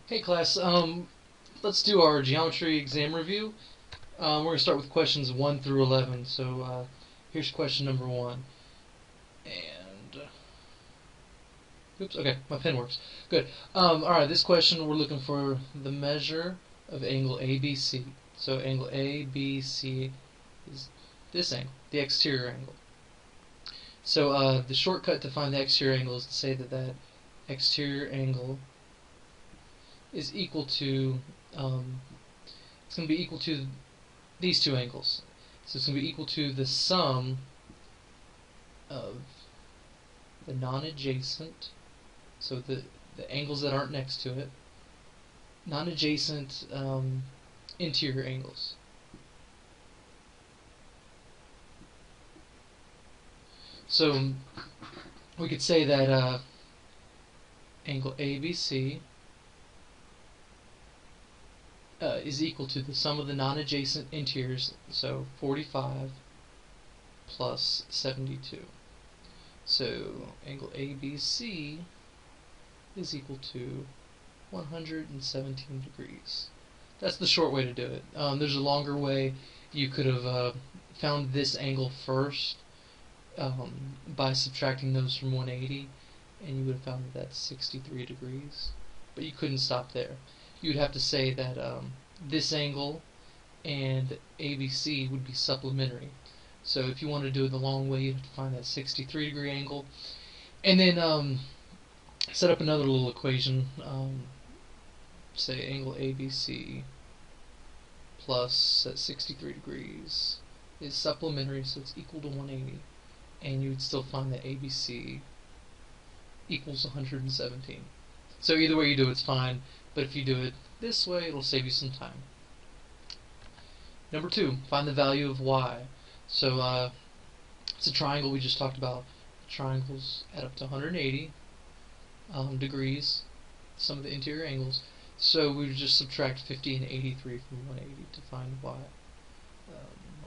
Hey class, let's do our geometry exam review. We're going to start with questions 1 through 11. So here's question number 1. And, oops, okay, my pen works. Good. Alright, this question we're looking for the measure of angle ABC. So angle ABC is this angle, the exterior angle. So the shortcut to find the exterior angle is to say that that exterior angle is equal to, it's going to be equal to these two angles. So it's going to be equal to the sum of the non-adjacent, so the angles that aren't next to it, non-adjacent interior angles. So we could say that angle ABC is equal to the sum of the non-adjacent interiors, so 45 plus 72. So angle ABC is equal to 117 degrees. That's the short way to do it. There's a longer way. You could have found this angle first by subtracting those from 180, and you would have found that that's 63 degrees. But you couldn't stop there. You'd have to say that this angle and ABC would be supplementary. So if you want to do it the long way, you'd have to find that 63 degree angle. And then set up another little equation. Say angle ABC plus 63 degrees is supplementary, so it's equal to 180. And you would still find that ABC equals 117. So either way you do it's fine, but if you do it this way, it'll save you some time. Number 2, find the value of y. So it's a triangle we just talked about. Triangles add up to 180 degrees, some of the interior angles. So we would just subtract 50 and 83 from 180 to find y.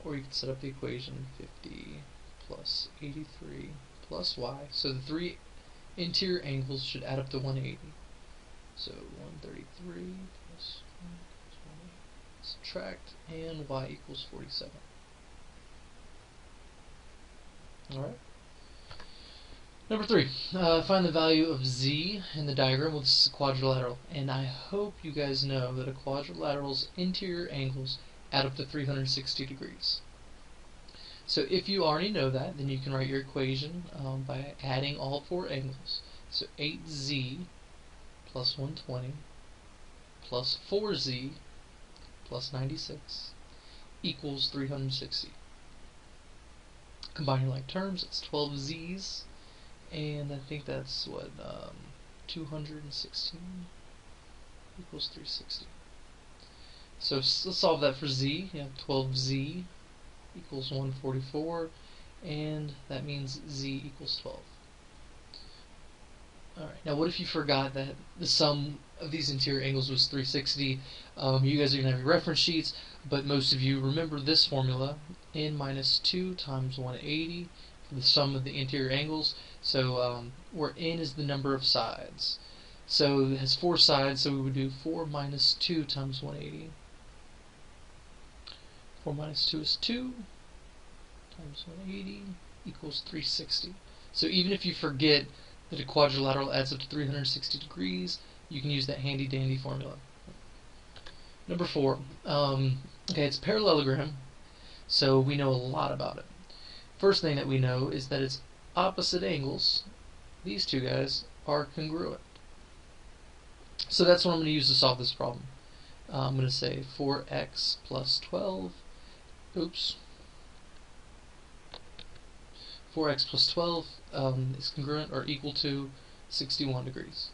Or you could set up the equation 50 plus 83 plus y. So the three interior angles should add up to 180. So 133 plus 120, subtract, and y equals 47. Alright. Number 3, find the value of z in the diagram. Well, this is a quadrilateral, and I hope you guys know that a quadrilateral's interior angles add up to 360 degrees. So if you already know that, then you can write your equation by adding all 4 angles. So 8z plus 120 plus 4z plus 96 equals 360. Combining like terms, it's 12 z's, and I think that's what 216 equals 360. So let's solve that for z. You have 12z equals 144, and that means z equals 12. Alright, now what if you forgot that the sum of these interior angles was 360? You guys are going to have your reference sheets, but most of you remember this formula, n minus 2 times 180 for the sum of the interior angles. So where n is the number of sides. So it has 4 sides, so we would do 4 minus 2 times 180. 4 minus 2 is 2 times 180 equals 360. So even if you forget that a quadrilateral adds up to 360 degrees, you can use that handy dandy formula. Number 4, okay, it's a parallelogram, so we know a lot about it. First thing that we know is that its opposite angles, these two guys, are congruent. So that's what I'm going to use to solve this problem. I'm going to say 4x plus 12, 4x plus 12 is congruent or equal to 61 degrees.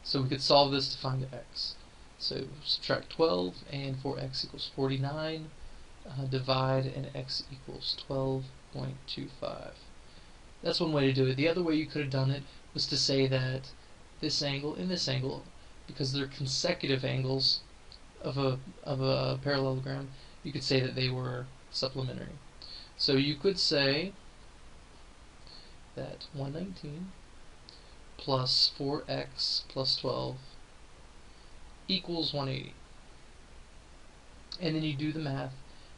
So we could solve this to find the x. So subtract 12 and 4x equals 49. Divide and x equals 12.25. That's one way to do it. The other way you could have done it was to say that this angle and this angle, because they're consecutive angles of a parallelogram, you could say that they were supplementary. So you could say that 119 plus 4x plus 12 equals 180. And then you do the math.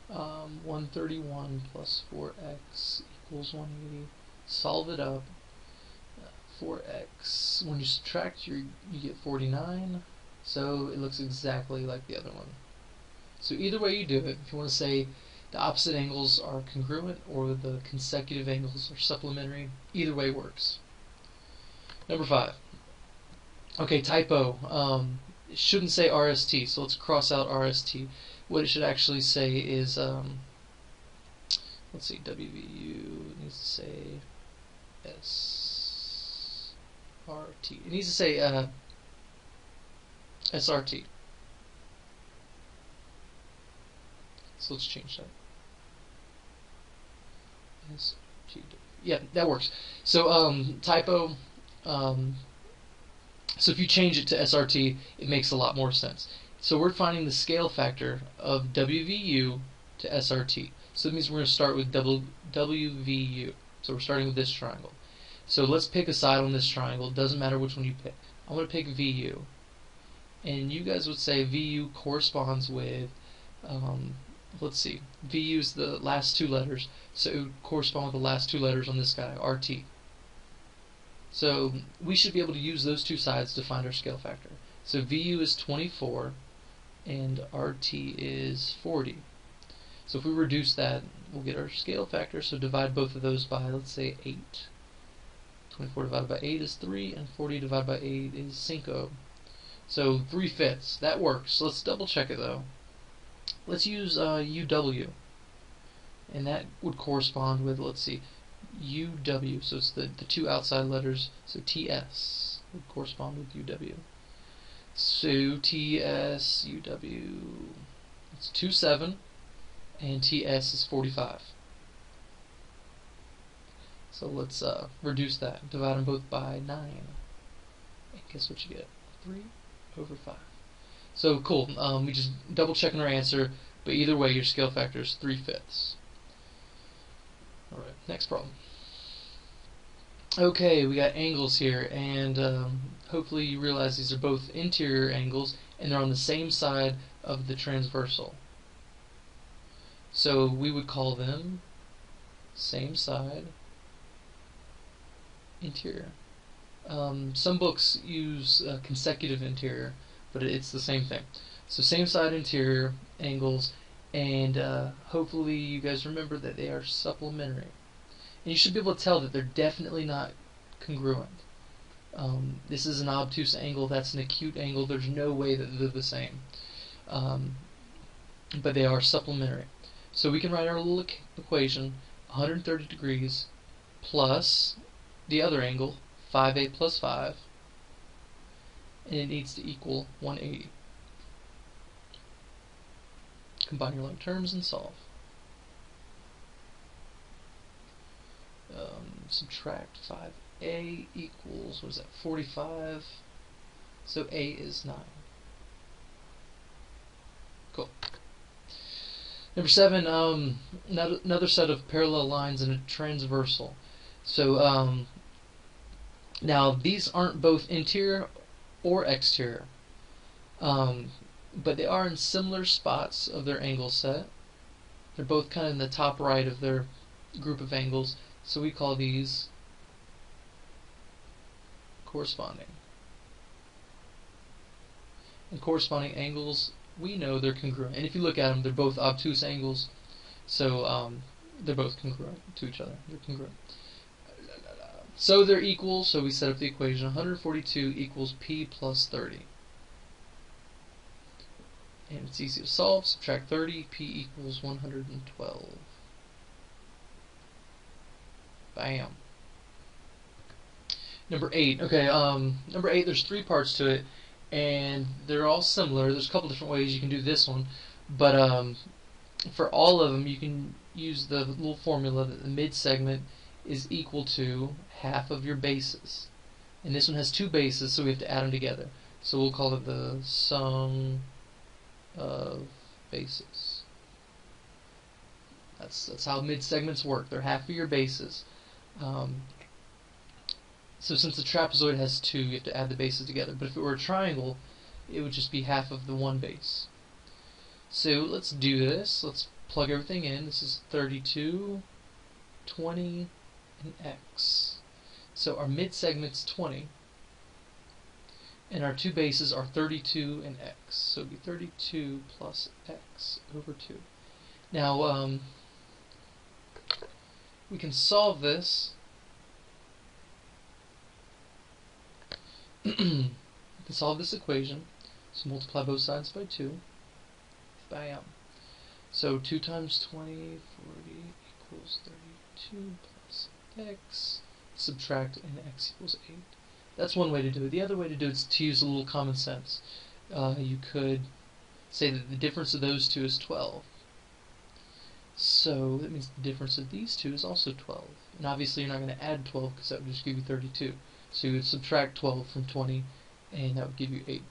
131 plus 4x equals 180. Solve it up. 4x, when you subtract, you get 49. So it looks exactly like the other one. So either way you do it, if you want to say the opposite angles are congruent or the consecutive angles are supplementary, either way works. Number 5. Okay, typo. It shouldn't say RST, so let's cross out RST. What it should actually say is, let's see, WVU needs to say SRT. It needs to say SRT. So let's change that. SRT. Yeah, that works. So typo. So if you change it to SRT, it makes a lot more sense. So we're finding the scale factor of WVU to SRT. So that means we're going to start with WVU. So we're starting with this triangle. So let's pick a side on this triangle. It doesn't matter which one you pick. I'm going to pick VU. And you guys would say VU corresponds with, let's see, VU is the last two letters. So it would correspond with the last two letters on this guy, RT. So we should be able to use those two sides to find our scale factor. So VU is 24 and RT is 40. So if we reduce that, we'll get our scale factor. So divide both of those by, let's say, 8. 24 divided by 8 is 3, and 40 divided by 8 is 5. So 3/5. That works. Let's double check it though. Let's use UW. And that would correspond with, let's see, UW. So it's the two outside letters. So TS would correspond with UW. So TS, UW, it's 27, and TS is 45. So let's reduce that. Divide them both by 9. And guess what you get? 3/5. So cool. We just double checking our answer, but either way, your scale factor is 3/5. All right, next problem. Okay, we got angles here, and hopefully you realize these are both interior angles, and they're on the same side of the transversal. So we would call them same side interior. Some books use consecutive interior, but it's the same thing. So same side interior angles, and hopefully you guys remember that they are supplementary. And you should be able to tell that they're definitely not congruent. This is an obtuse angle, that's an acute angle, there's no way that they're the same. But they are supplementary. So we can write our little equation, 130 degrees plus the other angle, 5a plus 5, and it needs to equal 180. Combine your like terms and solve. Subtract 5a equals, what is that, 45, so a is 9. Cool. Number 7, another set of parallel lines in a transversal. So now these aren't both interior or exterior, but they are in similar spots of their angle set. They're both kind of in the top right of their group of angles, so we call these corresponding. And corresponding angles, we know they're congruent. And if you look at them, they're both obtuse angles, so they're both congruent to each other. They're congruent. So they're equal, so we set up the equation. 142 equals P plus 30. And it's easy to solve. Subtract 30, P equals 112. Bam. Number 8. Okay, number 8, there's 3 parts to it, and they're all similar. There's a couple different ways you can do this one, but for all of them, you can use the little formula that the mid-segment is equal to half of your bases. And this one has 2 bases, so we have to add them together. So we'll call it the sum of bases. That's how mid-segments work. They're half of your bases. So since the trapezoid has 2, you have to add the bases together. But if it were a triangle, it would just be half of the one base. So let's do this. Let's plug everything in. This is 32, 20, and x. So our mid segment's 20, and our two bases are 32 and x. So it would be 32 plus x over 2. Now, we can solve this. We can solve this equation. So multiply both sides by 2. Bam. So 2 times 20, 40 equals 32 plus x. Subtract, and x equals 8. That's one way to do it. The other way to do it is to use a little common sense. You could say that the difference of those two is 12. So that means the difference of these two is also 12. And obviously you're not going to add 12 because that would just give you 32. So you would subtract 12 from 20, and that would give you 8.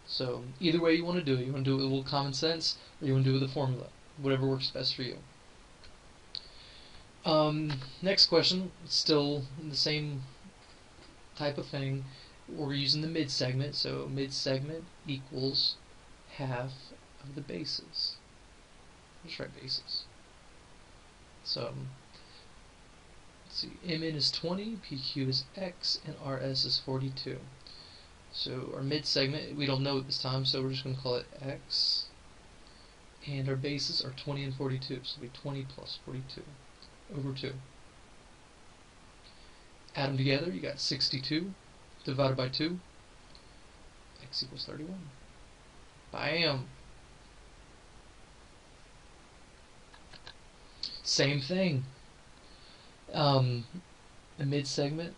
So either way you want to do it. You want to do it with a little common sense, or you want to do it with a formula. Whatever works best for you. Next question, still the same type of thing. We're using the mid segment, so mid segment equals half of the bases. Let's write bases. So let's see, Mn is 20, PQ is x, and RS is 42. So our mid segment, we don't know at this time, so we're just going to call it x. And our bases are 20 and 42, so it'll be 20 plus 42 over 2. Add them together, you got 62 divided by 2. X equals 31. Bam! Same thing. The mid segment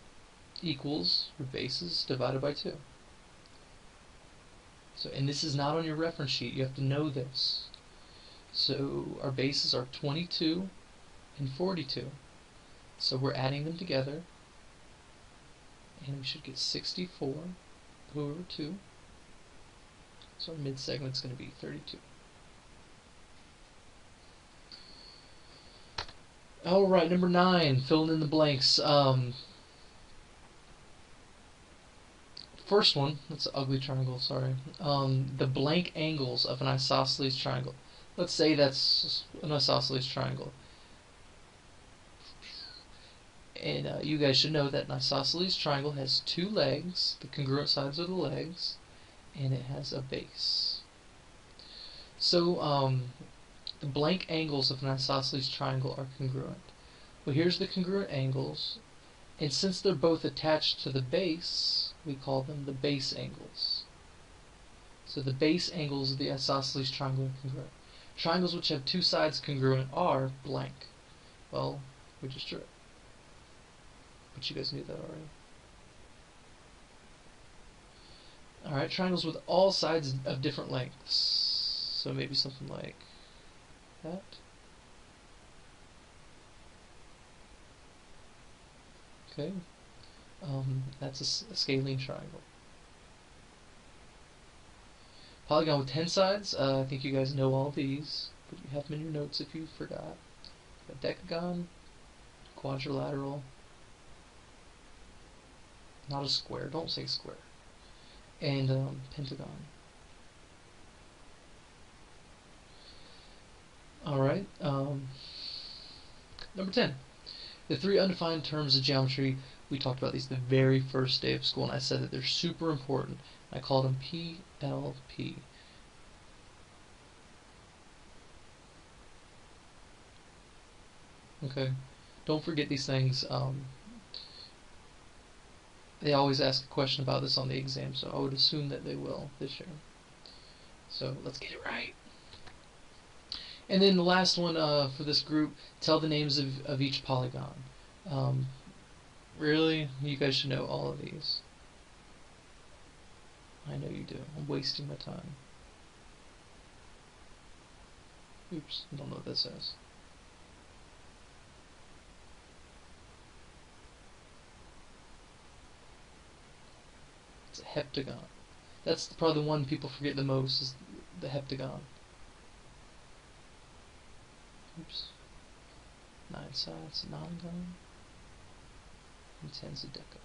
equals your bases divided by 2. So, and this is not on your reference sheet. You have to know this. So our bases are 22 and 42. So we're adding them together, and we should get 64 over 2. So our mid segment's going to be 32. Alright, number 9, filling in the blanks. First one, that's an ugly triangle, sorry. The blank angles of an isosceles triangle. Let's say that's an isosceles triangle. And you guys should know that an isosceles triangle has 2 legs, the congruent sides are the legs, and it has a base. So, the blank angles of an isosceles triangle are congruent. Well, here's the congruent angles, and since they're both attached to the base, we call them the base angles. So the base angles of the isosceles triangle are congruent. Triangles which have 2 sides congruent are blank. Well, we just drew it. But you guys knew that already. Alright, triangles with all sides of different lengths. So maybe something like that. Okay. That's a scalene triangle. Polygon with 10 sides. I think you guys know all these, but you have them in your notes if you forgot. A decagon, quadrilateral, not a square, don't say square, and pentagon. Alright, number 10. The 3 undefined terms of geometry, we talked about these the very first day of school, and I said that they're super important. I called them PLP. Okay, don't forget these things. They always ask a question about this on the exam, so I would assume that they will this year. So let's get it right. And then the last one for this group, tell the names of each polygon. Really? You guys should know all of these. I know you do. I'm wasting my time. Oops, I don't know what that says. It's a heptagon. That's probably the one people forget the most, is the heptagon. Oops. 9 sides, nonagon. And 10's a deca.